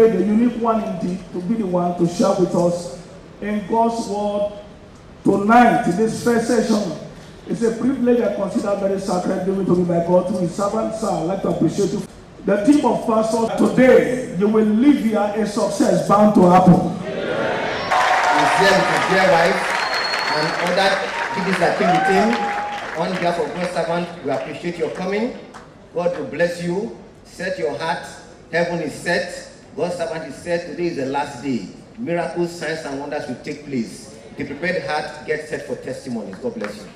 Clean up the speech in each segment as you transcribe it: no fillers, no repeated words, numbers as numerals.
privilege, a unique one indeed, to be the one to share with us in God's word tonight in this first session. It's a privilege I consider very sacred given to me by God through His servant. Sir, I'd like to appreciate you. The team of pastors today, you will leave here a success bound to happen. He's here with his dear wife and other people that came with him. On behalf of God's servant, we appreciate your coming. God will bless you. Set your heart. Heaven is set. God's servant is set. Today is the last day. Miracles, signs, and wonders will take place. The prepared heart gets set for testimonies. God bless you.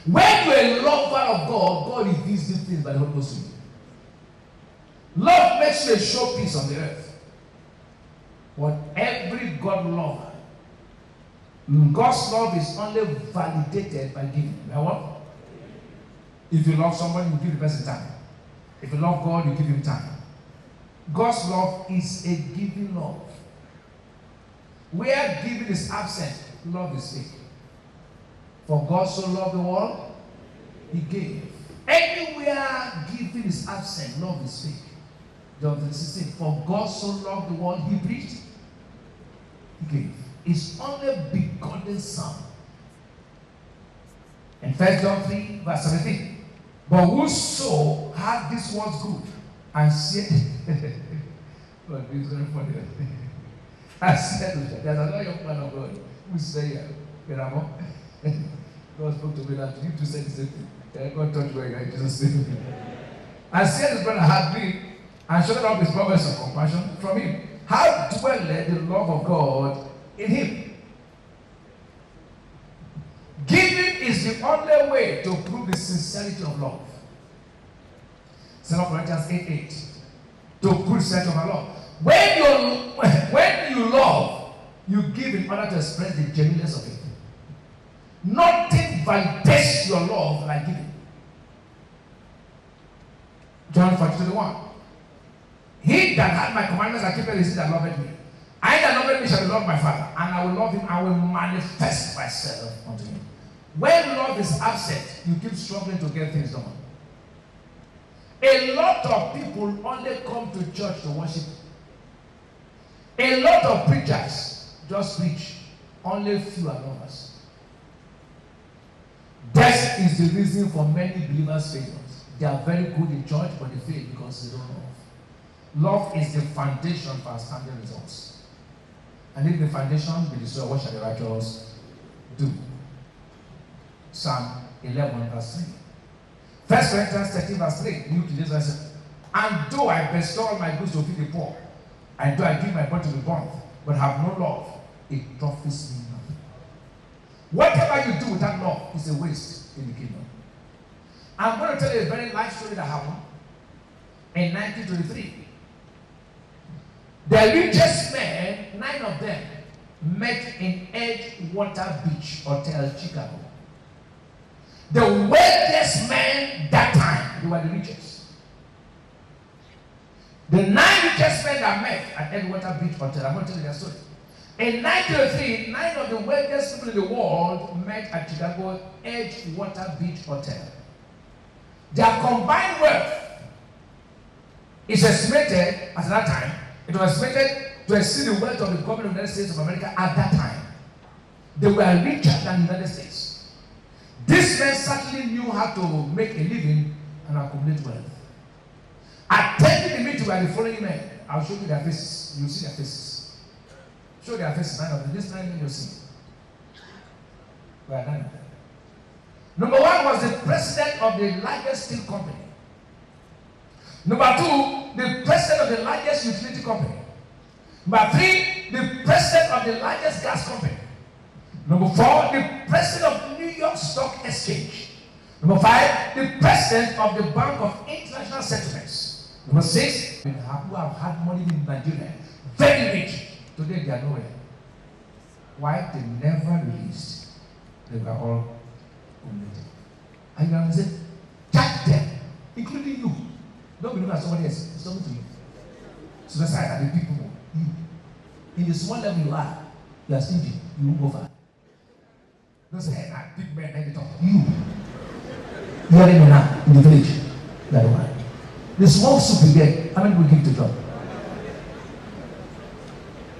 When you're a lover of God, God reveals these things by the Holy Ghost. Love makes you a showpiece on the earth. But every God lover, God's love is only validated by giving. You know what? If you love somebody, you give the person time. If you love God, you give him time. God's love is a giving love. Where giving is absent, love is fake. For God so loved the world, He gave. Anywhere giving is absent, love is fake. John 3:16. For God so loved the world, He preached, He gave His only begotten Son. In 1 John 3, verse 17. But whoso had this world's good and said, but this is very funny. I said, there's another young man of God who said, God spoke to me that you to say the same thing. God touched me in Jesus' name. And said his brother had been and showed up his promise of compassion from him. How dwelleth the love of God in him? Giving is the only way to prove the sincerity of love. 2 Corinthians 8:8. To prove the sincerity of our love. When you love, you give in order to express the genuineness of it. Nothing validates your love like giving. John 4:21. He that had my commandments and keepeth his that loveth me. I that loveth me shall love my Father, and I will love him, I will manifest myself unto him. When love is absent, you keep struggling to get things done. A lot of people only come to church to worship. A lot of preachers just preach. Only few are lovers. That is the reason for many believers' failures. They are very good in church, but they fail because they don't love. Love is the foundation for outstanding results. And if the foundation be destroyed, what shall the righteous do? Psalm 11, verse 3. 1 Corinthians 13, verse 3. New King James Version. And though I bestow all my goods to feed the poor, and though I give my body to be burnt, but have no love, it profits me nothing. Whatever you do without love is a waste in the kingdom. I'm going to tell you a very life story that happened in 1923. The richest men, 9 of them, met in Edgewater Beach Hotel, Chicago. The wealthiest man that time they were the richest. The 9 richest men that met at Edgewater Beach Hotel, I'm going to tell you their story. In 1903, 9 of the wealthiest people in the world met at Chicago Edgewater Beach Hotel. Their combined wealth is estimated, at that time, it was estimated to exceed the wealth of the government of the United States of America at that time. They were richer than the United States. These men certainly knew how to make a living and accumulate wealth. Attending the meeting were the following men. I'll show you their faces. You'll see their faces. Show their faces. 9 of them. This 9 men you'll see. Well, 9 of them. Number 1 was the president of the largest steel company. Number 2, the president of the largest utility company. Number 3, the president of the largest gas company. Number 4, the president of New York Stock Exchange. Number 5, the president of the Bank of International Settlements. Number 6, who have had money in Nigeria, very rich. Today they are nowhere. Why? They never released. They were all committed. And you understand? Judge them, including you. Don't be looking at somebody else. It's talking to you. So that's why the people, you. In the small level you are stingy. You won't go far. Don't say, hey, big men, then they talk. You are in now in the village. That one. The small soup you get, how many will give to job?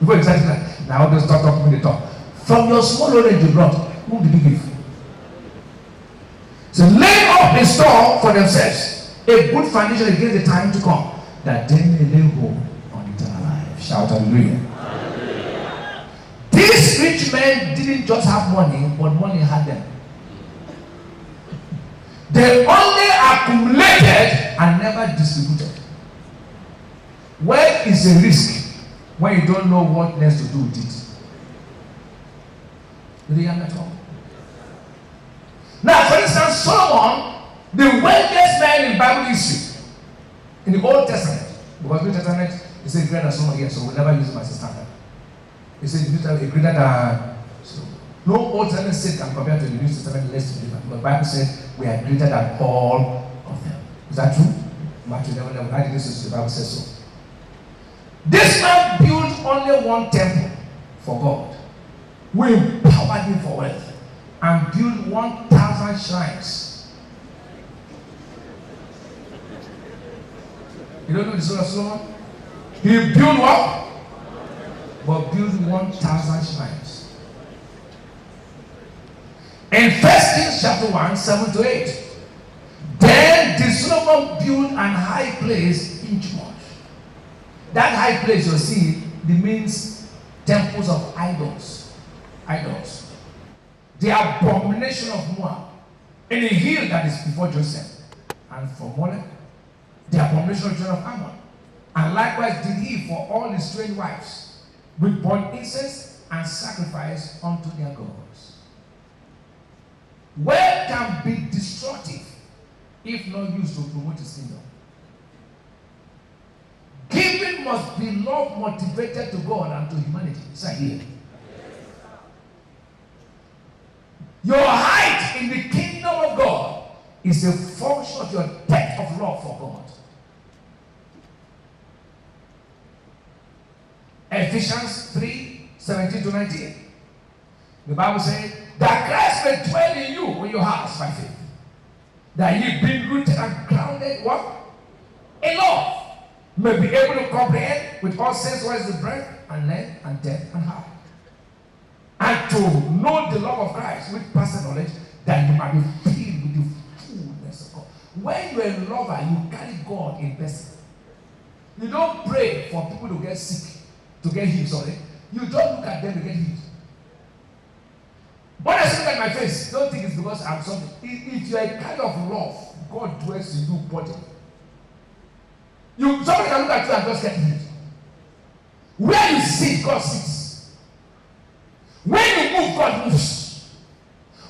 Before you start like, now they start talking when they talk. From your small orange you brought, who did you give? So lay up a store for themselves, a good foundation against the time to come, that they may lay hold on eternal life. Shout hallelujah. Hallelujah. These rich men didn't just have money, but money had them. They only accumulated and never distributed. Where is the risk when you don't know what next to do with it? Do you understand? Now, for instance, Solomon, the wealthiest man in Bible history, in the Old Testament, because the New Testament is a greater than Solomon here, so we'll never use him as a standard. He said a greater than. So, no Old Testament said can compare to the New Testament less to different. But the Bible said we are greater than all of them. Is that true? Matthew 11, I think this is the Bible says so. This man built only one temple for God. We empowered him for wealth and built 1,000 shrines. You don't know the story of Solomon? He built what? But built 1,000 shrines. In 1 Kings chapter 1, 7 to 8. Then the Solomon built an high place in Judah. That high place you see, it means temples of idols. Idols. The abomination of Moab. In a hill that is before Joseph. And for Molech, the abomination of children of Ammon. And likewise did he for all his strange wives, with burnt incense and sacrifice unto their gods. Wealth can be destructive if not used to promote his kingdom. Giving must be love motivated to God and to humanity. It's right here. Your height in the kingdom of God is a function of your depth of love for God. Ephesians 3, 17 to 19. The Bible says that Christ may dwell in you in your hearts by faith. That ye being rooted and grounded what? In love, may be able to comprehend with all sense what is the breadth and length and depth and height. And to know the love of Christ with personal knowledge, that you might be filled with the fullness of God. When you're a lover, you carry God in person. You don't pray for people to get sick, to get healed, sorry. You don't look at them to get healed. When I look at my face, don't think it's because I'm something. If you're a kind of love, God dwells in you bodily. Somebody can look at you and just get healed. Where you sit, God sits. When you move, God moves.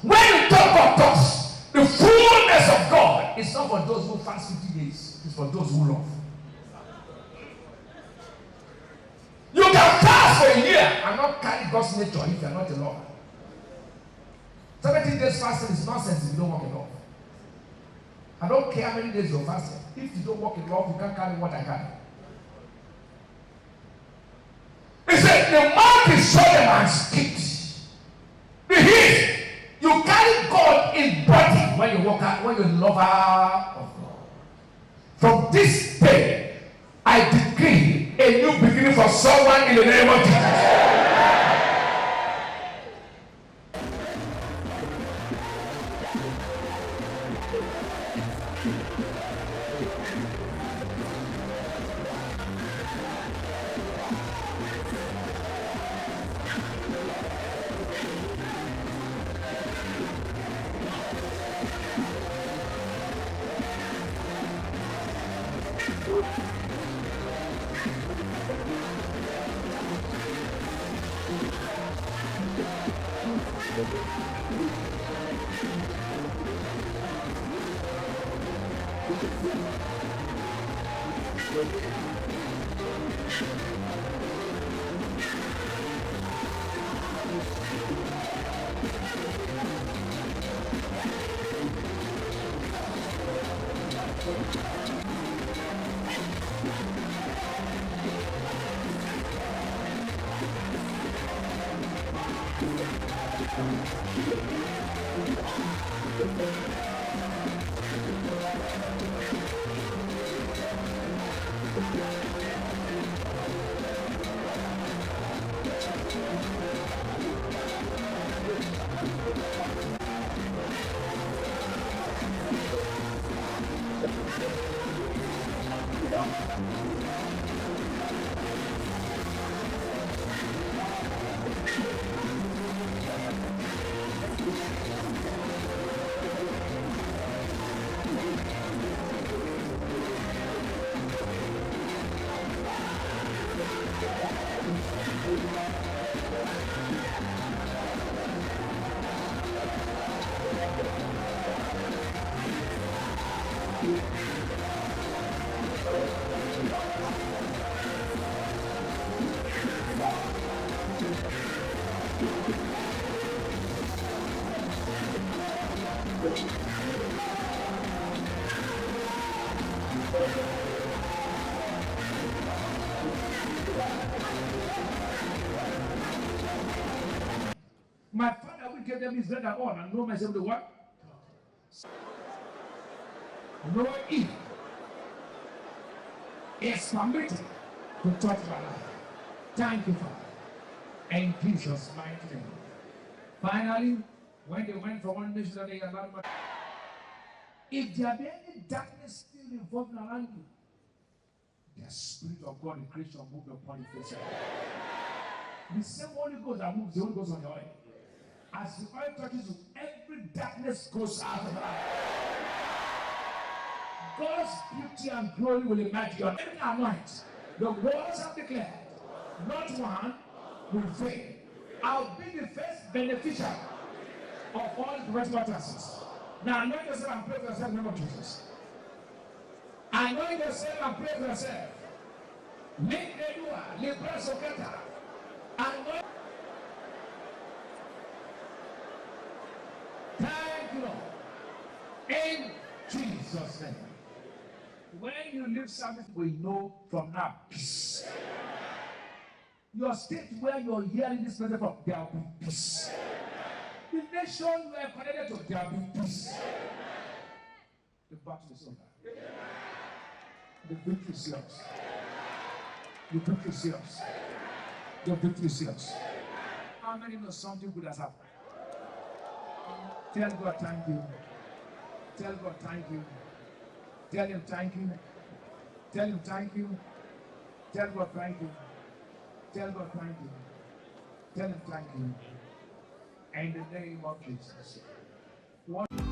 When you talk, God talks. The fullness of God is not for those who fast 50 days. It's for those who love. You can fast for a year and not carry God's nature if you're not a lover. 17 days fasting is nonsense if you don't walk in love. I don't care how many days you're fasting. If you don't walk in love, you can't carry what I carry. He said, the mouth is Sodom and skipped. The heat, you carry God in body when you walk out, when you're a lover of God. From this day, I decree a new beginning for someone in the name of Jesus. My father will give them his bread and all, and know myself the what? No evil is permitted to touch my life. Thank you, Father. In Jesus' mighty name. Finally, when they went from one nation to another, if there be any darkness still involved around you, the Spirit of God in creation moved upon your face. The same Holy Ghost that moves, the Holy Ghost on your oil. As the oil touches you, every darkness goes out of life. God's beauty and glory will emerge on every anoint. The words have declared, not one will fail. I'll be the first beneficiary of all the rest utterances. Now anoint yourself and pray for yourself in the name of Jesus. Anoint yourself and pray for yourself. Make the dua, libra soketa. Anoint. Thank you, Lord. In Jesus' name. When you leave service, we know from now peace. Your state where you're hearing this message from, there will be peace. The nation you are connected to, there will be peace. The battle is over. The victory is yours. The victory is yours. The victory is yours. How many know something good has happened? Tell God thank you. Tell God thank you. Tell him thank you. Tell him thank you. Tell God thank you. Tell God thank you. Tell him thank you. In the name of Jesus. One.